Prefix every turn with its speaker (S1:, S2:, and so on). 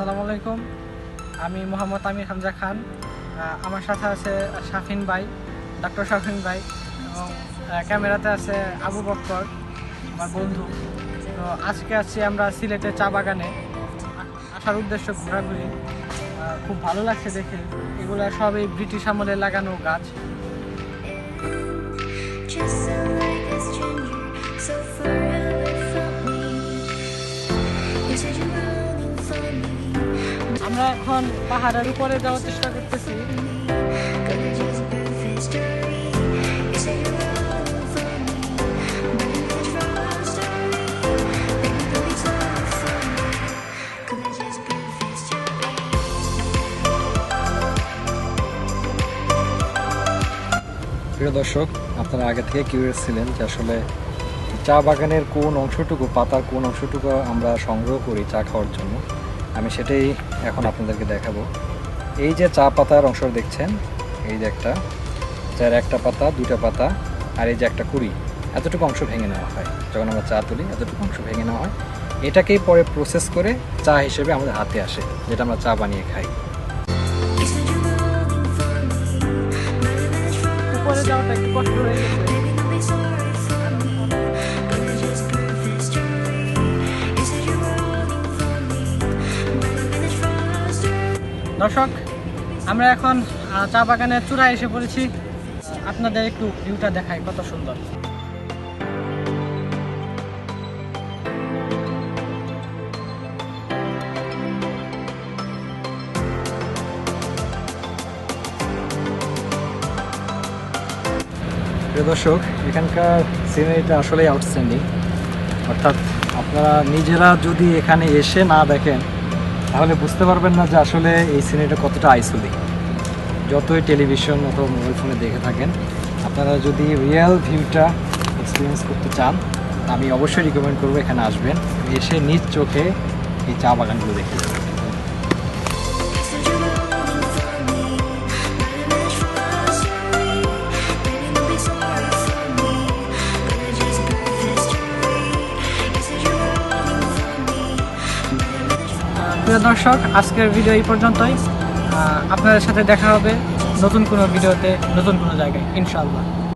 S1: আসসালামু আলাইকুম। আমি মোহাম্মদ আমির হামজা খান। আমার সাথে আছে শাফিন ভাই, ডক্টর শাফিন ভাই, এবং ক্যামেরাতে আছে আবু বক্কর, আমার বন্ধু। তো আজকে আছি আমরা সিলেটের চা বাগানে। আসার উদ্দেশ্য ঘোরাঘুরি। খুব ভালো লাগছে দেখে। এগুলো সবই ব্রিটিশ আমলে লাগানো গাছ। আমরা এখন পাহাড়ের উপরে যাওয়ার চেষ্টা করতেছি।
S2: প্রিয় দর্শক, আপনারা আগে থেকে কিউরিয়াস ছিলেন যে আসলে চা বাগানের কোন অংশটুকু, পাতার কোন অংশটুকু আমরা সংগ্রহ করি চা খাওয়ার জন্য। আমি সেটাই এখন আপনাদেরকে দেখাবো। এই যে চা পাতার অংশ দেখছেন, এই যে একটা চার, একটা পাতা, দুটা পাতা, আর এই যে একটা কুড়ি, এতটুকু অংশ ভেঙে নেওয়া হয়। যখন আমরা চা তুলি এতটুকু অংশ ভেঙে নেওয়া হয়। এটাকেই পরে প্রসেস করে চা হিসেবে আমাদের হাতে আসে, যেটা আমরা চা বানিয়ে খাই।
S1: উপরে যাওয়াটা একটু কষ্ট হয়ে গেছে। দর্শক, আমরা এখন চা বাগানের চূড়ায় এসে পড়েছি। আপনাদের একটু ভিউটা দেখাই, কত সুন্দর।
S2: প্রিয় দর্শক, এখানকার সিনারিটা আসলেই আউটস্ট্যান্ডিং। অর্থাৎ আপনারা নিজেরা যদি এখানে এসে না দেখেন তাহলে বুঝতে পারবেন না যে আসলে এই সিনারিটা কতটা আইসোলিং। যতই টেলিভিশন অথবা মোবাইল ফোনে দেখে থাকেন, আপনারা যদি রিয়েল ভিউটা এক্সপিরিয়েন্স করতে চান, আমি অবশ্যই রিকমেন্ড করবো এখানে আসবেন, এসে নিজ চোখে এই চা বাগানগুলো দেখে যাবেন।
S1: প্রিয় দর্শক, আজকের ভিডিও এই পর্যন্তই। আপনাদের সাথে দেখা হবে নতুন কোনো ভিডিওতে, নতুন কোনো জায়গায়, ইনশাআল্লাহ।